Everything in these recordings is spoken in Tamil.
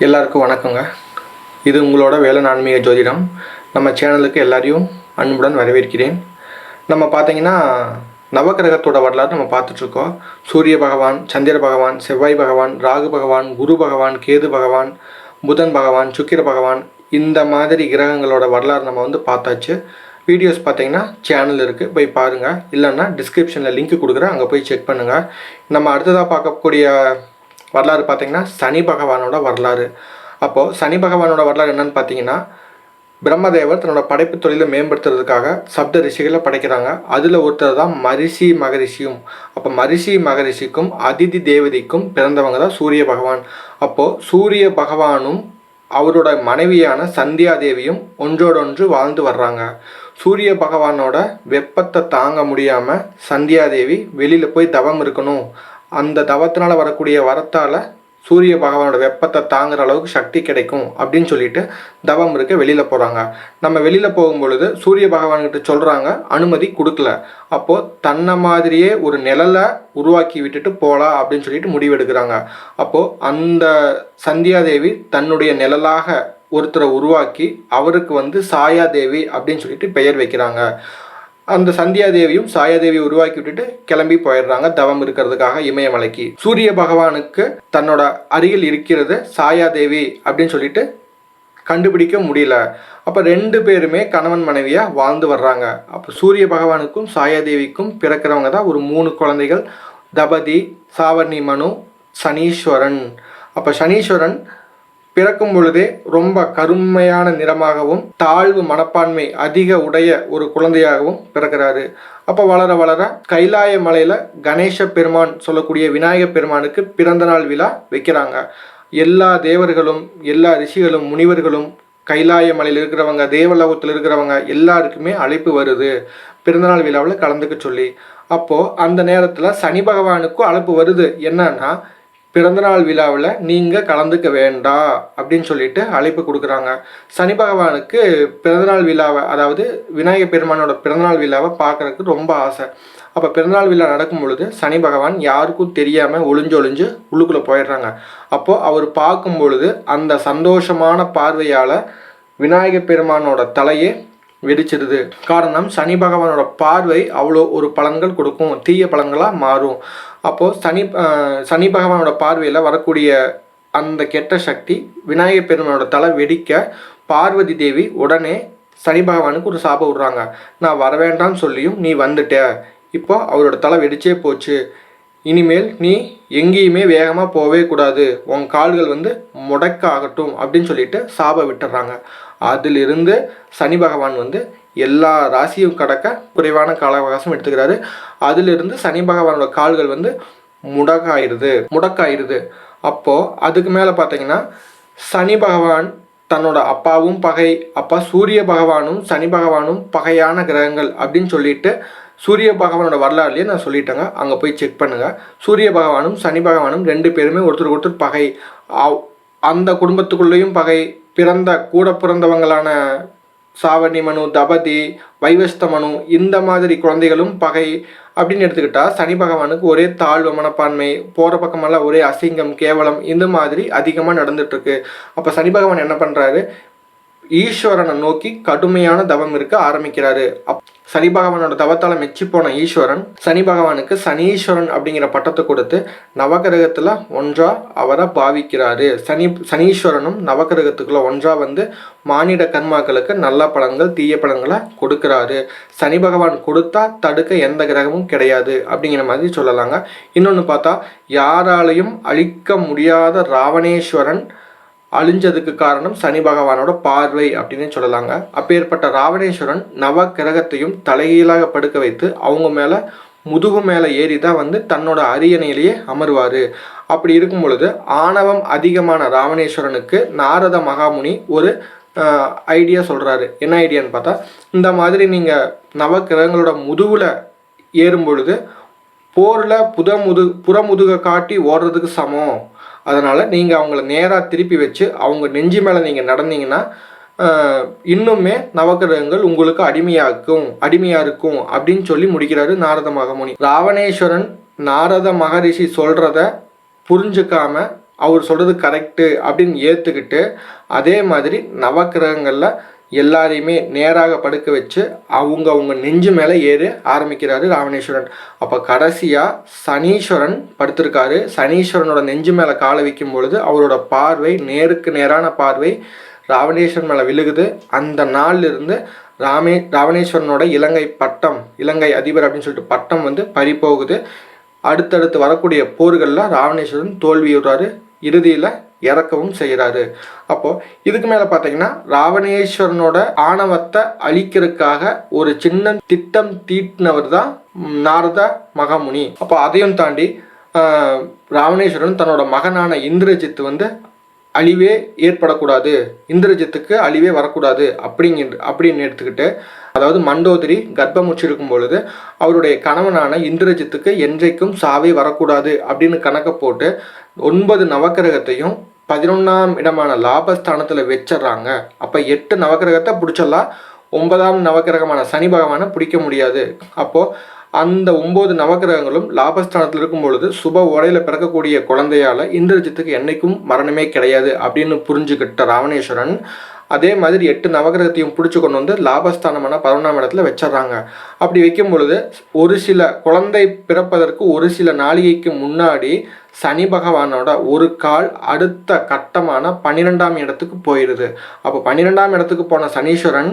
எல்லாருக்கும் வணக்கங்க. இது உங்களோட வேலன் ஆன்மீக ஜோதிடம். நம்ம சேனலுக்கு எல்லாரையும் அன்புடன் வரவேற்கிறேன். நம்ம பார்த்தீங்கன்னா நவக்கிரகத்தோட வரலாறு நம்ம பார்த்துட்ருக்கோம். சூரிய பகவான், சந்திர பகவான், செவ்வாய் பகவான், ராகு பகவான், குரு பகவான், கேது பகவான், புதன் பகவான், சுக்கிர பகவான், இந்த மாதிரி கிரகங்களோட வரலாறு நம்ம பார்த்தாச்சு. வீடியோஸ் பார்த்தீங்கன்னா சேனல் இருக்குது, போய் பாருங்கள். இல்லைன்னா டிஸ்கிரிப்ஷனில் லிங்க் கொடுக்குறேன், அங்கே போய் செக் பண்ணுங்கள். நம்ம அடுத்ததாக பார்க்கக்கூடிய வரலாறு பார்த்திங்கன்னா சனி பகவானோட வரலாறு. அப்போது சனி பகவானோட வரலாறு என்னென்னு பார்த்தீங்கன்னா, பிரம்மதேவர் தன்னோட படைப்பு தொழிலை மேம்படுத்துறதுக்காக சப்த ரிஷிகளை படைக்கிறாங்க. அதில் ஒருத்தர் தான் மரிஷி மகரிஷியும். அப்போ மரிஷி மகரிஷிக்கும் அதிதி தேவதைக்கும் பிறந்தவங்க தான் சூரிய பகவான். அப்போது சூரிய பகவானும் அவரோட மனைவியான சந்தியா தேவியும் ஒன்றோடொன்று வாழ்ந்து வர்றாங்க. சூரிய பகவானோட வெப்பத்தை தாங்க முடியாமல் சந்தியா தேவி வெளியில் போய் தவம் இருக்கணும், அந்த தவத்தினால் வரக்கூடிய வரத்தால் சூரிய பகவானோட வெப்பத்தை தாங்குற அளவுக்கு சக்தி கிடைக்கும் அப்படின்னு சொல்லிட்டு தவம் இருக்க வெளியில் போகிறாங்க. நம்ம வெளியில் போகும்பொழுது சூரிய பகவான்கிட்ட சொல்கிறாங்க, அனுமதி கொடுக்கல. அப்போது தன்னை மாதிரியே ஒரு நிழலை உருவாக்கி விட்டுட்டு போகலாம் அப்படின்னு சொல்லிட்டு முடிவெடுக்கிறாங்க. அப்போது அந்த சந்தியாதேவி தன்னுடைய நிழலாக ஒருத்தரை உருவாக்கி அவருக்கு சாயாதேவி அப்படின்னு சொல்லிட்டு பெயர் வைக்கிறாங்க. அந்த சந்தியாதேவியும் சாயாதேவியை உருவாக்கி விட்டுட்டு கிளம்பி போயிடுறாங்க தவம் இருக்கிறதுக்காக இமயமலைக்கு. சூரிய பகவானுக்கு தன்னோட அருகில் இருக்கிறது சாயாதேவி அப்படின்னு சொல்லிட்டு கண்டுபிடிக்க முடியல. அப்போ 2 பேருமே கணவன் மனைவியாக வாழ்ந்து வர்றாங்க. அப்போ சூரிய பகவானுக்கும் சாயாதேவிக்கும் பிறக்கிறவங்க தான் ஒரு 3 குழந்தைகள், தபதி, சாவர்ணி மனு, சனீஸ்வரன். அப்போ சனீஸ்வரன் பிறக்கும் பொழுதே ரொம்ப கருமையான நிறமாகவும் தாழ்வு மனப்பான்மை அதிக உடைய ஒரு குழந்தையாகவும் பிறக்கிறாரு. அப்போ வளர வளர கைலாய மலையில் கணேச பெருமான் சொல்லக்கூடிய விநாயகர் பெருமானுக்கு பிறந்த நாள் விழா வைக்கிறாங்க. எல்லா தேவர்களும், எல்லா ரிஷிகளும், முனிவர்களும், கைலாய மலையில் இருக்கிறவங்க, தேவலோகத்தில் இருக்கிறவங்க எல்லாருக்குமே அழைப்பு வருது பிறந்தநாள் விழாவில் கலந்துக்க சொல்லி. அப்போது அந்த நேரத்தில் சனி பகவானுக்கும் அழைப்பு வருது. என்னன்னா, பிறந்தநாள் விழாவில் நீங்கள் கலந்துக்க வேண்டாம் அப்படின்னு சொல்லிட்டு அழைப்பு கொடுக்குறாங்க. சனி பகவானுக்கு பிறந்தநாள் விழாவை, அதாவது விநாயகர் பெருமானோட பிறந்தநாள் விழாவை பார்க்குறதுக்கு ரொம்ப ஆசை. அப்போ பிறந்தநாள் விழா நடக்கும் பொழுது சனி பகவான் யாருக்கும் தெரியாமல் ஒளிஞ்சு உள்ளுக்குள்ளே போயிடுறாங்க. அப்போது அவர் பார்க்கும் பொழுது அந்த சந்தோஷமான பார்வையால் விநாயகர் பெருமானோட தலையே வெடிச்சிடுது. காரணம், சனி பகவானோட பார்வை அவ்வளோ ஒரு பலன்கள் கொடுக்கும், தீய பலன்களாக மாறும். அப்போது சனி பகவானோட பார்வையில் வரக்கூடிய அந்த கெட்ட சக்தி விநாயகர் பெருமானோட தலை வெடிக்க பார்வதி தேவி உடனே சனி பகவானுக்கு ஒரு சாபம் விடுறாங்க. நான் வர வேண்டாம்னு சொல்லியும் நீ வந்துட்ட, இப்போ அவரோட தலை வெடிச்சே போச்சு, இனிமேல் நீ எங்கேயுமே வேகமாக போகவே கூடாது, உன் கால்கள் முடக்க ஆகட்டும் அப்படின்னு சொல்லிட்டு சாபம் விட்டுறாங்க. அதிலிருந்து சனி பகவான் எல்லா ராசியும் கடக்க குறைவான கால அவகாசம் எடுத்துக்கிறாரு. அதிலிருந்து சனி பகவானோட கால்கள் முடக்காயிருது. அப்போது அதுக்கு மேலே பார்த்தீங்கன்னா சனி பகவான் தன்னோட அப்பாவும் பகை, அப்பா சூரிய பகவானும் சனி பகவானும் பகையான கிரகங்கள் அப்படின்னு சொல்லிட்டு சூரிய பகவானோட வரலாறுலேயே நான் சொல்லிட்டேங்க, அங்கே போய் செக் பண்ணுங்கள். சூரிய பகவானும் சனி பகவானும் 2 பேருமே ஒருத்தருக்கு ஒருத்தர் பகை. அந்த குடும்பத்துக்குள்ளேயும் பகை. கூட பிறந்தவங்களான சாவர்ணி மனு, தபதி, வைவஸ்த மனு, இந்த மாதிரி குழந்தைகளும் பகை அப்படின்னு எடுத்துக்கிட்டால் சனி பகவானுக்கு ஒரே தாழ்வு மனப்பான்மை, போகிற பக்கமெல்லாம் ஒரே அசிங்கம், கேவலம், இந்த மாதிரி அதிகமாக நடந்துட்டுருக்கு. அப்போ சனி பகவான் என்ன பண்ணுறாரு, ஈஸ்வரனை நோக்கி கடுமையான தவம் இருக்க ஆரம்பிக்கிறாரு. சனி பகவானோட தவத்தால் மெச்சி போன ஈஸ்வரன் சனி பகவானுக்கு சனீஸ்வரன் அப்படிங்கிற பட்டத்தை கொடுத்து நவகிரகத்தில் ஒன்றா அவரை பாவிக்கிறாரு. சனீஸ்வரனும் நவகிரகத்துக்குள்ள ஒன்றா மானிட கர்மாக்களுக்கு நல்ல பலன்கள், தீய பலன்களை கொடுக்குறாரு. சனி பகவான் கொடுத்தா தடுக்க எந்த கிரகமும் கிடையாது அப்படிங்கிற மாதிரி சொல்லலாங்க. இன்னொன்று பார்த்தா, யாராலையும் அழிக்க முடியாத ராவணேஸ்வரன் அழிஞ்சதுக்கு காரணம் சனி பகவானோட பார்வை அப்படின்னு சொல்லலாங்க. அப்பேற்பட்ட ராவணேஸ்வரன் நவ கிரகத்தையும் தலைகீழாக படுக்க வைத்து அவங்க மேலே முதுகு மேலே ஏறி தான் தன்னோட அரியணையிலேயே அமர்வார். அப்படி இருக்கும் பொழுது ஆணவம் அதிகமான ராவணேஸ்வரனுக்கு நாரத மகாமுனி ஒரு ஐடியா சொல்கிறாரு. என்ன ஐடியான்னு பார்த்தா, இந்த மாதிரி நீங்கள் நவ கிரகங்களோட முதுகில் ஏறும் பொழுது போரில் புறமுதுகை காட்டி ஓடுறதுக்கு சமம். அதனால் நீங்கள் அவங்கள நேராக திருப்பி வச்சு அவங்க நெஞ்சு மேலே நீங்கள் நடந்தீங்கன்னா இன்னுமே நவகிரகங்கள் உங்களுக்கு அடிமையாக இருக்கும் அப்படின்னு சொல்லி முடிக்கிறாரு நாரத மகாமுனி. ராவணேஸ்வரன் நாரத மகரிஷி சொல்கிறத புரிஞ்சுக்காம அவர் சொல்கிறது கரெக்டு அப்படின்னு ஏற்றுக்கிட்டு அதே மாதிரி நவக்கிரகங்களில் எல்லாரையுமே நேராக படுக்க வச்சு அவங்க நெஞ்சு மேலே ஏற ஆரம்பிக்கிறாரு ராவணேஸ்வரன். அப்போ கடைசியாக சனீஸ்வரன் படுத்திருக்காரு. சனீஸ்வரனோட நெஞ்சு மேலே காலை வைக்கும் பொழுது அவரோட பார்வை நேருக்கு நேரான பார்வை ராவணேஸ்வரன் மேலே விழுகுது. அந்த நாளிலிருந்து ராவணேஸ்வரனோட இலங்கை அதிபர் அப்படின்னு சொல்லிட்டு பட்டம் வந்து பறிபோகுது. அடுத்தடுத்து வரக்கூடிய போர்களில் ராவணேஸ்வரன் தோல்வியுறாரு, இறுதியில் இறக்கவும் செய்கிறாரு. அப்போது இதுக்கு மேலே பார்த்தீங்கன்னா ராவணேஸ்வரனோட ஆணவத்தை அழிக்கிறதுக்காக ஒரு சின்ன திட்டம் தீட்டினவர் தான் நாரத மகாமுனி. அப்போ அதையும் தாண்டி ராவணேஸ்வரன் தன்னோட மகனான இந்திரஜித் வந்து அழிவே ஏற்படக்கூடாது, இந்திரஜித்துக்கு அழிவே வரக்கூடாது அப்படின்னு எடுத்துக்கிட்டு, அதாவது மண்டோதரி கர்ப்பமுற்றிருக்கும் பொழுது அவருடைய கணவனான இந்திரஜித்துக்கு என்றைக்கும் சாவே வரக்கூடாது அப்படின்னு கணக்கை போட்டு 9 நவக்கிரகத்தையும் 11ஆம் இடமான லாபஸ்தானத்தில் வச்சிடறாங்க. அப்போ 8 நவக்கிரகத்தை பிடிச்சிடலாம், 9ஆம் நவக்கிரகமான சனி பகவானை பிடிக்க முடியாது. அப்போது அந்த 9 நவக்கிரகங்களும் லாபஸ்தானத்தில் இருக்கும் பொழுது சுப உடையில் பிறக்கக்கூடிய குழந்தையால் இந்திரஜித்துக்கு என்றைக்கும் மரணமே கிடையாது அப்படின்னு புரிஞ்சுக்கிட்ட ராவணேஸ்வரன் அதே மாதிரி 8 நவக்கிரகத்தையும் பிடிச்சி கொண்டு வந்து லாபஸ்தானமான 11ஆம் இடத்துல வச்சிடறாங்க. அப்படி வைக்கும் பொழுது ஒரு சில குழந்தை பிறப்பதற்கு ஒரு சில நாளிகைக்கு முன்னாடி சனி பகவானோட ஒரு கால் அடுத்த கட்டமான 12ஆம் இடத்துக்கு போயிடுது. அப்போ 12ஆம் இடத்துக்கு போன சனீஸ்வரன்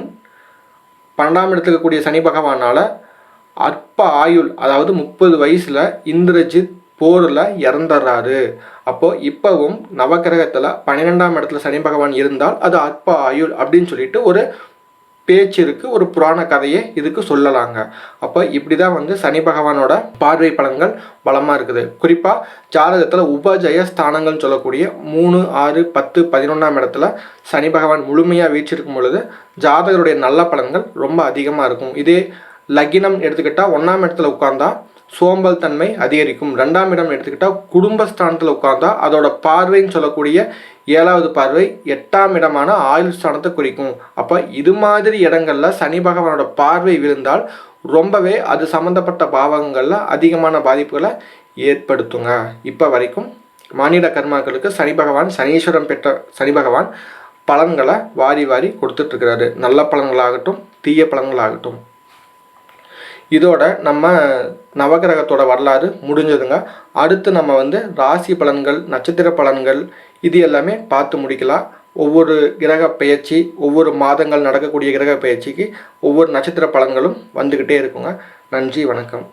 12ஆம் இடத்துக்கு கூடிய சனி பகவானால் அற்ப ஆயுள், அதாவது 30 வயசில் இந்திரஜித் போரில் இறந்துடுறாரு. அப்போது இப்போவும் நவக்கிரகத்தில் 12ஆம் இடத்துல சனி பகவான் இருந்தால் அது அற்ப ஆயுள் அப்படின்னு சொல்லிட்டு ஒரு பேச்சு இருக்குது, ஒரு புராண கதையை இதுக்கு சொல்லலாங்க. அப்போ இப்படி தான் வந்து சனி பகவானோட பார்வை பலன்கள் பலமாக இருக்குது. குறிப்பாக ஜாதகத்தில் உபஜய ஸ்தானங்கள்னு சொல்லக்கூடிய 3, 6, 10, 11ஆம் இடத்துல சனி பகவான் முழுமையாக வீச்சிருக்கும் பொழுது ஜாதகருடைய நல்ல பலன்கள் ரொம்ப அதிகமாக இருக்கும். இதே லக்னம் எடுத்துக்கிட்டால் 1ஆம் இடத்துல உட்கார்ந்தா சோம்பல் தன்மை அதிகரிக்கும். 2ஆம் இடம் எடுத்துக்கிட்டால் குடும்பஸ்தானத்தில் உட்கார்ந்தா அதோட பார்வைன்னு சொல்லக்கூடிய 7வது பார்வை 8ஆம் இடமான ஆயுள் ஸ்தானத்தை குறிக்கும். அப்போ இது மாதிரி இடங்களில் சனி பகவானோட பார்வை விழுந்தால் ரொம்பவே அது சம்மந்தப்பட்ட பாவங்களில் அதிகமான பாதிப்புகளை ஏற்படுத்துங்க. இப்போ வரைக்கும் மானிட கர்மாக்களுக்கு சனீஸ்வரம் பெற்ற சனி பகவான் பலன்களை வாரி வாரி கொடுத்துட்ருக்கிறாரு. நல்ல பலன்களாகட்டும் தீய பலன்களாகட்டும். இதோட நம்ம நவகிரகத்தோட வரலாறு முடிஞ்சதுங்க. அடுத்து நம்ம வந்து ராசி பலன்கள், நட்சத்திர பலன்கள் இது எல்லாமே பார்த்து முடிக்கலாம். ஒவ்வொரு கிரக பெயர்ச்சி, ஒவ்வொரு மாதங்கள் நடக்கக்கூடிய கிரக பெயர்ச்சிக்கு ஒவ்வொரு நட்சத்திர பலன்களும் வந்துக்கிட்டே இருக்குங்க. நன்றி, வணக்கம்.